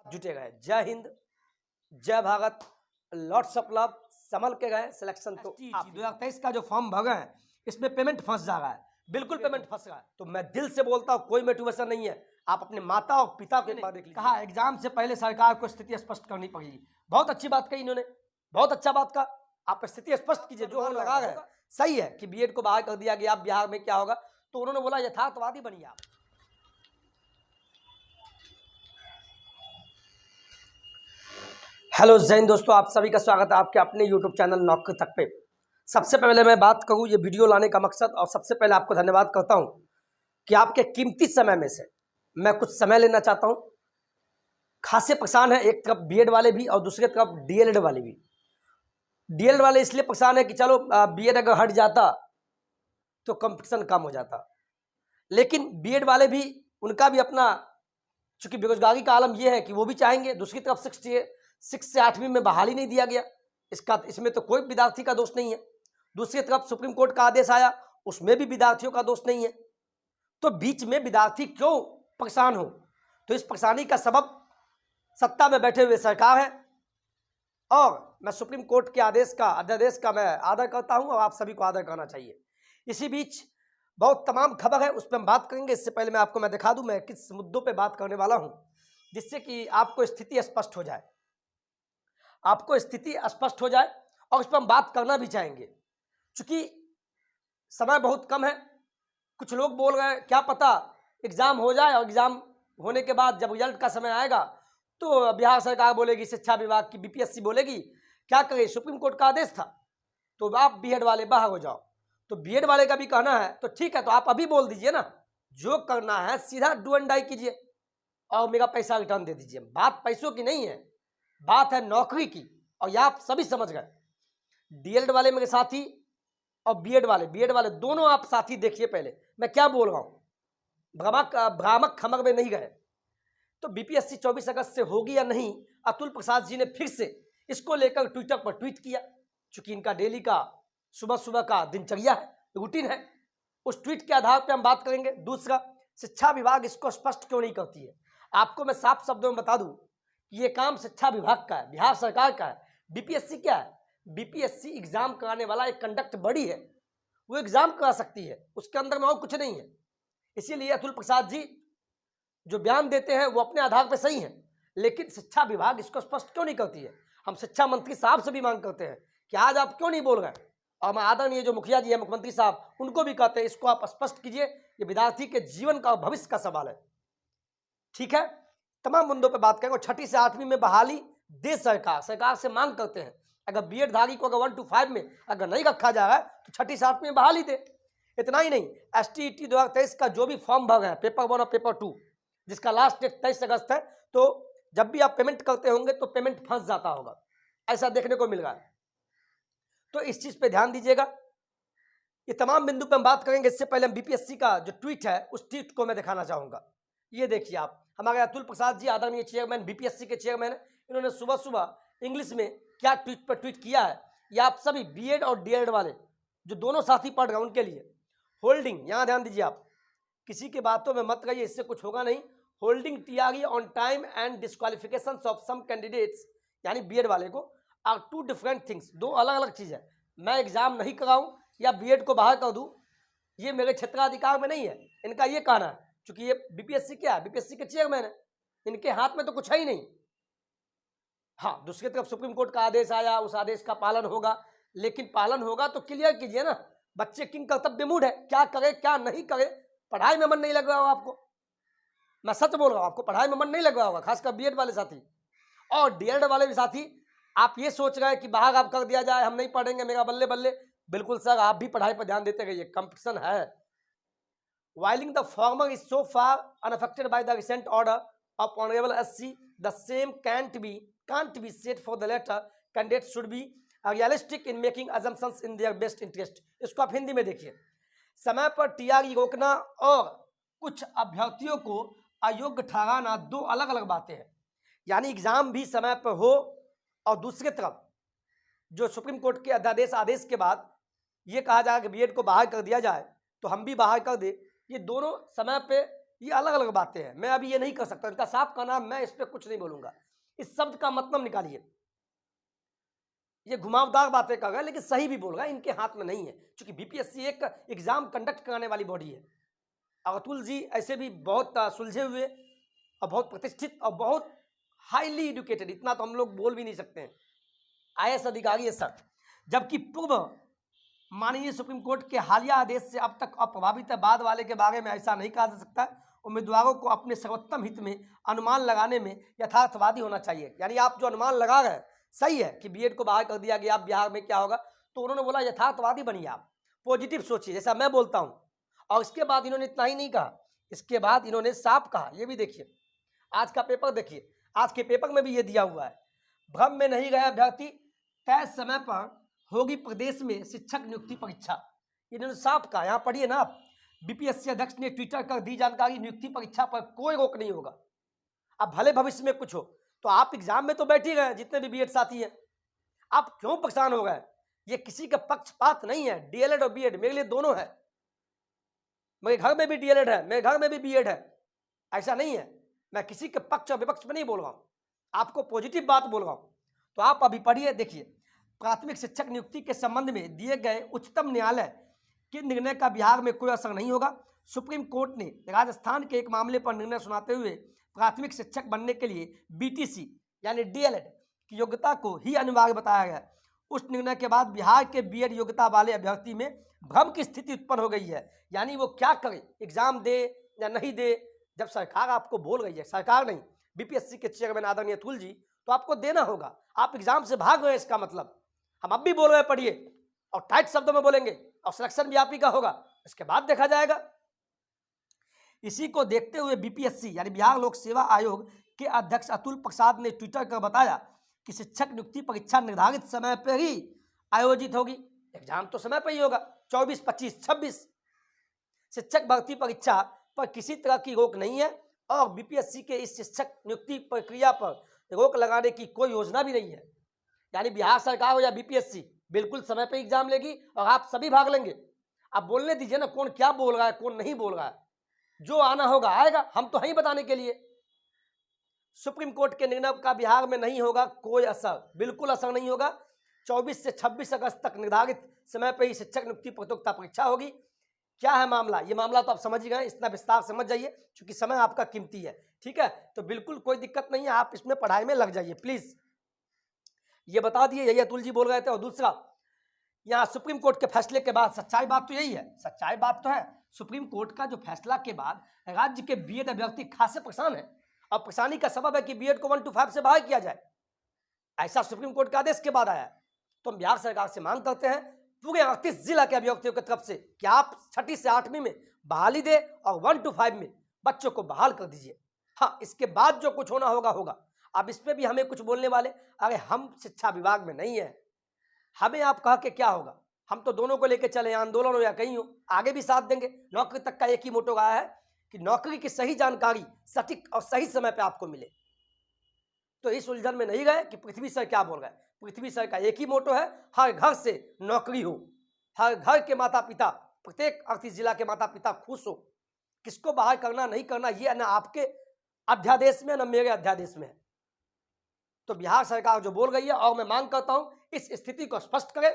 जुटे गए। जय हिंद, जय भारत, लॉट्स ऑफ लव। संभल के गए, सिलेक्शन तो 2023 का जो फॉर्म भरे हैं इसमें पेमेंट फंस जा रहा है, बिल्कुल पेमेंट फंस रहा है। तो मैं दिल से बोलता हूँ, कोई मोटिवेशन नहीं है, आप अपने माता और पिता को एक बार देख लीजिए। कहा एग्जाम से पहले सरकार को स्थिति स्पष्ट करनी पड़ेगी। बहुत अच्छी बात कही इन्होंने, बहुत अच्छा बात कहा। आप स्थिति स्पष्ट कीजिए, जो हम लगा रहे हैं सही है कि बीएड को बाहर कर दिया गया, अब बिहार में क्या होगा। तो उन्होंने बोला यथार्थवादी बनिए आप। हेलो जैन दोस्तों, आप सभी का स्वागत है आपके अपने यूट्यूब चैनल नौकरी तक पे। सबसे पहले मैं बात करूं ये वीडियो लाने का मकसद, और सबसे पहले आपको धन्यवाद करता हूं कि आपके कीमती समय में से मैं कुछ समय लेना चाहता हूं। खासे परेशान है, एक तरफ बीएड वाले भी और दूसरी तरफ डीएलएड वाले भी। डीएलएड वाले इसलिए परेशान है कि चलो बीएड अगर हट जाता तो कंपटीशन कम हो जाता, लेकिन बीएड वाले भी, उनका भी अपना, चूंकि बेरोजगारी का आलम यह है कि वो भी चाहेंगे। दूसरी तरफ 6 से 8वीं में बहाली नहीं दिया गया, इसमें तो कोई विद्यार्थी का दोष नहीं है। दूसरी तरफ सुप्रीम कोर्ट का आदेश आया, उसमें भी विद्यार्थियों का दोष नहीं है। तो बीच में विद्यार्थी क्यों परेशान हो? तो इस परेशानी का सबब सत्ता में बैठे हुए सरकार है, और मैं सुप्रीम कोर्ट के अध्यादेश का मैं आदर करता हूं, और आप सभी को आदर करना चाहिए। इसी बीच बहुत तमाम खबर है, उस पर हम बात करेंगे। इससे पहले मैं दिखा दूं मैं किस मुद्दों पे बात करने वाला हूं, जिससे कि आपको स्थिति स्पष्ट हो जाए, और उस पर हम बात करना भी चाहेंगे। चूंकि समय बहुत कम है, कुछ लोग बोल रहे हैं क्या पता एग्जाम हो जाए, और एग्जाम होने के बाद जब रिजल्ट का समय आएगा तो बिहार सरकार बोलेगी, शिक्षा विभाग की बीपीएससी बोलेगी क्या करे, सुप्रीम कोर्ट का आदेश था तो आप बीएड वाले बाहर हो जाओ। तो बीएड वाले का भी कहना है तो ठीक है, तो आप अभी बोल दीजिए ना, जो करना है सीधा डू एंड डाई कीजिए और मेरा पैसा रिटर्न दे दीजिए। बात पैसों की नहीं है, बात है नौकरी की, और यह आप सभी समझ गए। डीएलएड वाले मेरे साथी और बीएड वाले दोनों आप साथी देखिए, पहले मैं क्या बोल रहा हूं, भ्रामक खबर में नहीं गए। तो बीपीएससी 24 अगस्त से होगी या नहीं, अतुल प्रसाद जी ने फिर से इसको लेकर ट्विटर पर ट्वीट किया। चूंकि इनका डेली का सुबह का दिनचर्या है, रूटीन है, उस ट्वीट के आधार पर हम बात करेंगे। दूसरा, शिक्षा विभाग इसको स्पष्ट क्यों नहीं करती है? आपको मैं साफ शब्दों में बता दूं कि ये काम शिक्षा विभाग का है, बिहार सरकार का है। बीपीएससी क्या है? बीपीएससी एग्जाम कराने वाला एक कंडक्ट बॉडी है, वो एग्जाम करा सकती है, उसके अंदर में और कुछ नहीं है। इसीलिए अतुल प्रसाद जी जो बयान देते हैं वो अपने आधार पर सही है, लेकिन शिक्षा विभाग इसको स्पष्ट क्यों नहीं करती है? हम शिक्षा मंत्री साहब से भी मांग करते हैं कि आज आप क्यों नहीं बोल रहे हैं, और मैं आदरणीय जो मुखिया जी है, मुख्यमंत्री साहब, उनको भी कहते हैं इसको आप स्पष्ट कीजिए, ये विद्यार्थी के जीवन का, भविष्य का सवाल है। ठीक है, तमाम मुद्दों पे बात करेंगे। 6ठी से 8वीं में बहाली दे सरकार से मांग करते हैं, अगर बीएड धारी को अगर 1 to 5 में अगर नहीं रखा जा रहा है तो 6ठी से 8वीं में बहाली दे। इतना ही नहीं, एसटीईटी 2023 का जो भी फॉर्म भर है, पेपर 1 और पेपर 2, जिसका लास्ट डेट 23 अगस्त है, तो जब भी आप पेमेंट करते होंगे तो पेमेंट फंस जाता होगा, ऐसा देखने को मिल रहा है। तो इस चीज पे ध्यान दीजिएगा। ये तमाम बिंदु पे हम बात करेंगे। इससे पहले हम बीपीएससी का जो ट्वीट है उस ट्वीट को मैं दिखाना चाहूंगा। ये देखिए आप, हमारे अतुल प्रसाद जी आदरणीय चेयरमैन, बीपीएससी के चेयरमैन, इन्होंने सुबह इंग्लिश में क्या ट्वीट किया है, ये आप सभी बीएड और डीएड वाले जो दोनों साथी पढ़ रहे हैं उनके लिए। होल्डिंग, यहाँ ध्यान दीजिए आप, किसी की बातों में मत रहिए, इससे कुछ होगा नहीं। Holding TRE on time and disqualification of some candidates, यानी बीएड वाले को, आर 2 डिफरेंट थिंग्स, 2 अलग अलग चीज है। मैं एग्जाम नहीं कराऊं या बीएड को बाहर कर दूं, ये मेरे क्षेत्राधिकार में नहीं है, इनका ये कहना है। क्योंकि ये बीपीएससी क्या है, बीपीएससी के चेयरमैन है, इनके हाथ में तो कुछ है ही नहीं। हाँ, दूसरी तरफ सुप्रीम कोर्ट का आदेश आया, उस आदेश का पालन होगा, लेकिन पालन होगा तो क्लियर कीजिए ना। बच्चे किंग कर्तव्य मूड है, क्या करे क्या नहीं करे। पढ़ाई में मन नहीं लग रहा होगा आपको, मैं सच बोल रहा हूं, आपको पढ़ाई में मन नहीं लग रहा होगा, खासकर बीएड वाले साथी और डीएड वाले भी साथी। आप ये सोच रहे हैं कि बाहर आप कर दिया जाए, हम नहीं पढ़ेंगे, मेरा बल्ले बल्ले। बिल्कुल सर, आप भी पढ़ाई पर ध्यान देते रहिए, कंपटीशन है। Whiling the former is so far unaffected by the recent order of Honorable SC, the same can't be said for the latter. Candidates should be realistic in making assumptions in their best interest. इसको आप हिंदी में देखिए। समय पर TRE रोकना और कुछ अभ्यर्थियों को अयोग्य ठहराना 2 अलग अलग बातें हैं। यानी एग्जाम भी समय पर हो, और दूसरी तरफ जो सुप्रीम कोर्ट के आदेश के बाद ये कहा जाए कि बीएड को बाहर कर दिया जाए तो हम भी बाहर कर दे, ये दोनों समय पे ये अलग अलग बातें हैं। मैं अभी ये नहीं कर सकता, इनका साफ का नाम, मैं इस पर कुछ नहीं बोलूंगा। इस शब्द का मतलब निकालिए। ये घुमावदार बातें कर रहे हैं लेकिन सही भी बोल रहा है, इनके हाथ में नहीं है, क्योंकि बीपीएससी एक एग्जाम कंडक्ट कराने वाली बॉडी है। अतुल जी ऐसे भी बहुत सुलझे हुए और बहुत प्रतिष्ठित और बहुत हाईली एजुकेटेड, इतना तो हम लोग बोल भी नहीं सकते हैं, आईएएस अधिकारी है सर। जबकि पूर्व माननीय सुप्रीम कोर्ट के हालिया आदेश से अब तक अप्रभावित है, बाद वाले के बारे में ऐसा नहीं कहा जा सकता। उम्मीदवारों को अपने सर्वोत्तम हित में अनुमान लगाने में यथार्थवादी होना चाहिए। यानी आप जो अनुमान लगा रहे हैं सही है कि बीएड को बाहर कर दिया गया, अब बिहार में क्या होगा, तो उन्होंने बोला यथार्थवादी बनिए, आप पॉजिटिव सोचिए, जैसा मैं बोलता हूँ। और इसके बाद इन्होंने इतना ही नहीं कहा, इसके बाद इन्होंने साफ कहा, ये भी देखिए, आज का पेपर देखिए, आज के पेपर में भी ये दिया हुआ है, भ्रम में नहीं गया अभ्यर्थी, तय समय पर होगी प्रदेश में शिक्षक नियुक्ति परीक्षा। इन्होंने साफ कहा, यहाँ पढ़िए ना आप, बीपीएससी अध्यक्ष ने ट्विटर कर दी जानकारी, नियुक्ति परीक्षा पर कोई रोक नहीं होगा। अब भले भविष्य में कुछ हो, तो आप एग्जाम में तो बैठ ही गए, जितने भी बीएड साथी हैं, आप क्यों परेशान हो गए? ये किसी का पक्षपात नहीं है, डीएलएड और बीएड मेरे लिए दोनों है, मेरे घर में भी डीएलएड है, मेरे घर में भी बीएड है, ऐसा नहीं है, मैं किसी के पक्ष और विपक्ष में नहीं बोल रहा हूँ, आपको पॉजिटिव बात बोल रहा हूँ। तो आप अभी पढ़िए, देखिए, प्राथमिक शिक्षक नियुक्ति के संबंध में दिए गए उच्चतम न्यायालय के निर्णय का बिहार में कोई असर नहीं होगा। सुप्रीम कोर्ट ने राजस्थान के एक मामले पर निर्णय सुनाते हुए प्राथमिक शिक्षक बनने के लिए बीटीसी यानी डीएलएड की योग्यता को ही अनिवार्य बताया गया। उस निर्णय के बाद बिहार के बीएड योग्यता वाले अभ्यर्थी में भ्रम की स्थिति उत्पन्न हो गई है, यानी वो क्या करे, एग्जाम दे या नहीं दे। जब सरकार आपको बोल रही है, सरकार नहीं, बीपीएससी के चेयरमैन आदरणीय अतुल जी, तो आपको देना होगा। आप एग्जाम से भाग रहे हैं, इसका मतलब हम अब भी बोल रहे हैं, पढ़िए और टाइट शब्दों में बोलेंगे, और सिलेक्शन भी आप ही का होगा, इसके बाद देखा जाएगा। इसी को देखते हुए बीपीएससी यानी बिहार लोक सेवा आयोग के अध्यक्ष अतुल प्रसाद ने ट्विटर कर बताया कि शिक्षक नियुक्ति परीक्षा निर्धारित समय पर ही आयोजित होगी। एग्जाम तो समय पर ही होगा, 24, 25, 26। शिक्षक भर्ती परीक्षा पर किसी तरह की रोक नहीं है और बीपीएससी के इस शिक्षक नियुक्ति प्रक्रिया पर रोक लगाने की कोई योजना भी नहीं है। यानी बिहार सरकार हो या बीपीएससी बिल्कुल समय पे एग्जाम लेगी और आप सभी भाग लेंगे। आप बोलने दीजिए ना, कौन क्या बोल रहा है कौन नहीं बोल रहा है, जो आना होगा आएगा, हम तो हैं बताने के लिए। सुप्रीम कोर्ट के निर्णय का बिहार में नहीं होगा कोई असर, बिल्कुल असर नहीं होगा। 24 से 26 अगस्त तक निर्धारित समय पर ही शिक्षक नियुक्ति प्रतियोगिता परीक्षा होगी। क्या है मामला, ये मामला तो आप समझ ही गए, इतना विस्तार समझ जाइए क्योंकि समय आपका कीमती है, ठीक है। तो बिल्कुल कोई दिक्कत नहीं है, आप इसमें पढ़ाई में लग जाइए प्लीज, ये बता दिए, यही अतुल जी बोल रहे थे। और दूसरा, यहाँ सुप्रीम कोर्ट के फैसले के बाद सच्चाई बात तो यही है, सच्चाई बात तो है, सुप्रीम कोर्ट का जो फैसला के बाद राज्य के बीएड अभ्यर्थी खासे परेशान है और परेशानी का सबब है कि बीएड को 1 to 5 से बाहर किया जाए, ऐसा सुप्रीम कोर्ट के आदेश के बाद आया। तो हम बिहार सरकार से मांग करते हैं पूरे 38 जिला के अभ्यर्थियों की तरफ से कि आप 6ठी से 8वीं में बहाली दे और 1 to 5 में बच्चों को बहाल कर दीजिए। हाँ, इसके बाद जो कुछ होना होगा होगा। अब इस पर भी हमें कुछ बोलने वाले, अरे हम शिक्षा विभाग में नहीं है, हमें आप कह के क्या होगा, हम तो दोनों को लेकर चले, आंदोलन हो या कहीं हो, आगे भी साथ देंगे। नौकरी तक का एक ही मोटो रहा है कि नौकरी की सही जानकारी सटीक और सही समय पे आपको मिले। तो इस उलझन में नहीं गए कि पृथ्वी सर क्या बोल रहे हैं। पृथ्वी सर का एक ही मोटो है, हर घर से नौकरी हो, हर घर के माता पिता, प्रत्येक 38 जिला के माता पिता खुश हो। किसको बाहर करना नहीं करना ये ना आपके अध्यादेश में ना मेरे अध्यादेश में है। तो बिहार सरकार जो बोल रही है, और मैं मांग करता हूं इस स्थिति को स्पष्ट करे।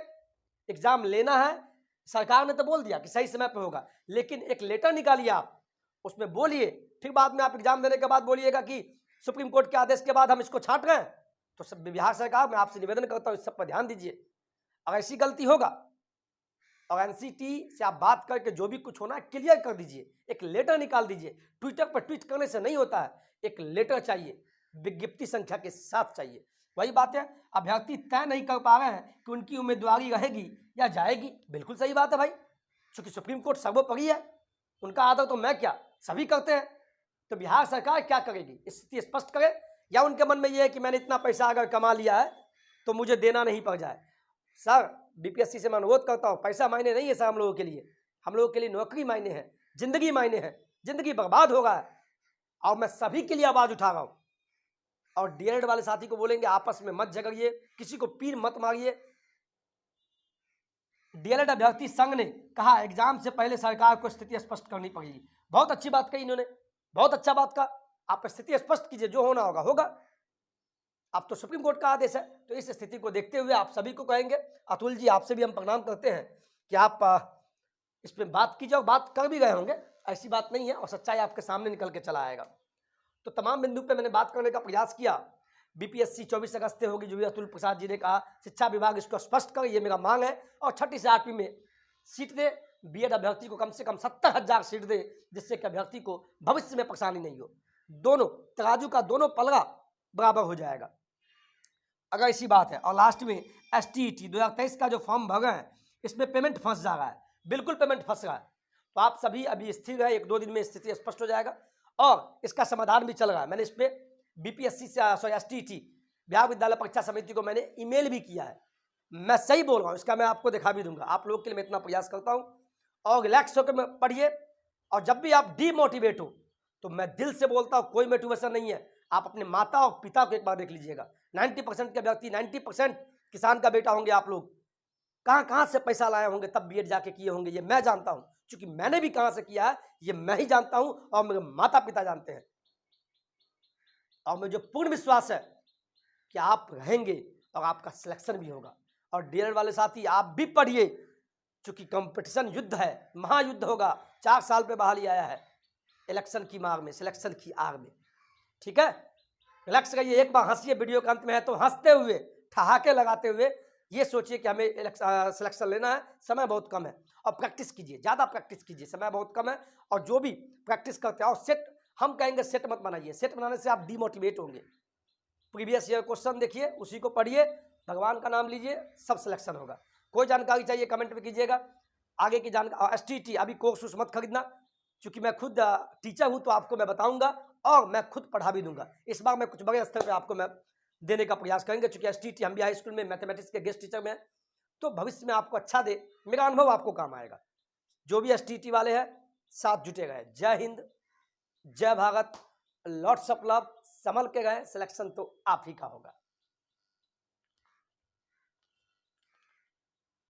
एग्जाम लेना है, सरकार ने तो बोल दिया कि सही समय पर होगा, लेकिन एक लेटर निकालिए आप, उसमें बोलिए, फिर बाद में आप एग्जाम देने के बाद बोलिएगा कि सुप्रीम कोर्ट के आदेश के बाद हम इसको छांट रहे हैं। तो सब बिहार सरकार, मैं आपसे निवेदन करता हूं इस सब पर ध्यान दीजिए। अगर ऐसी गलती होगा और एनसीटी से आप बात करके जो भी कुछ होना है क्लियर कर दीजिए, एक लेटर निकाल दीजिए। ट्विटर पर ट्वीट करने से नहीं होता है, एक लेटर चाहिए, विज्ञप्ति संख्या के साथ चाहिए। वही बात है, अभ्यर्थी तय नहीं कर पा रहे हैं कि उनकी उम्मीदवारी रहेगी या जाएगी, बिल्कुल सही बात है भाई, क्योंकि सुप्रीम कोर्ट सर्वोपरि है, उनका आदर तो मैं क्या सभी करते हैं। तो बिहार सरकार क्या करेगी, स्थिति स्पष्ट करे, या उनके मन में यह है कि मैंने इतना पैसा अगर कमा लिया है तो मुझे देना नहीं पड़ जाए। सर बीपीएससी से मैं अनुरोध करता हूँ, पैसा मायने नहीं है सर हम लोगों के लिए, हम लोगों के लिए नौकरी मायने है, जिंदगी मायने है, जिंदगी बर्बाद हो रहा है। और मैं सभी के लिए आवाज उठा रहा हूँ। और डीएलएड वाले साथी को बोलेंगे आपस में मत झगड़िए, किसी को पीर मत मारिए। डीएलएड अभ्यर्थी संघ ने कहा एग्जाम से पहले सरकार को स्थिति स्पष्ट करनी पड़ेगी। बहुत अच्छी बात कही इन्होंने, बहुत अच्छा बात का, आप स्थिति स्पष्ट कीजिए, जो होना होगा होगा। आप तो सुप्रीम कोर्ट का आदेश है, तो इस स्थिति को देखते हुए आप सभी को कहेंगे, अतुल जी आपसे भी हम प्रणाम करते हैं कि आप इस पर बात कीजिए, और बात कर भी गए होंगे, ऐसी बात नहीं है, और सच्चाई आपके सामने निकल के चला आएगा। तो तमाम बिंदु पे मैंने बात करने का प्रयास किया। बीपीएससी 24 अगस्त से होगी, जो भी अतुल प्रसाद जी ने कहा, शिक्षा विभाग इसको स्पष्ट कर, ये मेरा मांग है, और 6ठी से 8वीं में सीट दे, बीएड अभ्यर्थी को कम से कम 70,000 सीट दे, जिससे कि अभ्यर्थी को भविष्य में परेशानी नहीं हो। दोनों तराजू का दोनों पलड़ा बराबर हो जाएगा, अगर ऐसी बात है। और लास्ट में STET 2023 का जो फॉर्म भर रहे हैं, इसमें पेमेंट फंस जा रहा है, बिल्कुल पेमेंट फंस रहा है। तो आप सभी अभी स्थिर है, 1-2 दिन में स्थिति स्पष्ट हो जाएगा, और इसका समाधान भी चल रहा है। मैंने इस पर बीपीएससी से STET बिहार विद्यालय परीक्षा समिति को मैंने ईमेल भी किया है। मैं सही बोल रहा हूँ, इसका मैं आपको दिखा भी दूंगा, आप लोग के लिए मैं इतना प्रयास करता हूँ। और रिलैक्स होकर पढ़िए, और जब भी आप डीमोटिवेट हो, तो मैं दिल से बोलता हूँ, कोई मोटिवेशन नहीं है, आप अपने माता और पिता को एक बार देख लीजिएगा। 90% के व्यक्ति, 90% किसान का बेटा होंगे आप लोग, कहाँ कहाँ से पैसा लाए होंगे, तब बीएड जाके किए होंगे, ये मैं जानता हूँ, क्योंकि मैंने भी कहाँ से किया है ये मैं ही जानता हूँ, और मेरे माता पिता जानते हैं। और मुझे पूर्ण विश्वास है कि आप रहेंगे और आपका सिलेक्शन भी होगा। और डीएलएड वाले साथी, आप भी पढ़िए, क्योंकि कंपटीशन युद्ध है, महायुद्ध होगा। 4 साल पे बहाली आया है, इलेक्शन की मार में, सिलेक्शन की आग में। ठीक है, रिलैक्स करिए, एक बार हंसिए, वीडियो के अंत में है तो हंसते हुए, ठहाके लगाते हुए ये सोचिए कि हमें सिलेक्शन लेना है, समय बहुत कम है, और प्रैक्टिस कीजिए, ज़्यादा प्रैक्टिस कीजिए, समय बहुत कम है। और जो भी प्रैक्टिस करते हैं, और सेट, हम कहेंगे सेट मत बनाइए, सेट बनाने से आप डिमोटिवेट होंगे। प्रीवियस ईयर क्वेश्चन देखिए, उसी को पढ़िए, भगवान का नाम लीजिए, सब सिलेक्शन होगा। कोई जानकारी चाहिए कमेंट में कीजिएगा, आगे की जानकारी। STET अभी कोर्स मत खरीदना, क्योंकि मैं खुद टीचर हूँ, तो आपको मैं बताऊंगा, और मैं खुद पढ़ा भी दूंगा। इस बार मैं कुछ बड़े स्तर पे आपको मैं देने का प्रयास करेंगे, क्योंकि STET हम भी हाई स्कूल में मैथमेटिक्स के गेस्ट टीचर में हैं, तो भविष्य में आपको अच्छा दे, मेरा अनुभव आपको काम आएगा। जो भी STET वाले हैं, साथ जुटे गए। जय हिंद, जय भारत, लॉट्स ऑफ लव, संभल के गए, सिलेक्शन तो आप ही का होगा।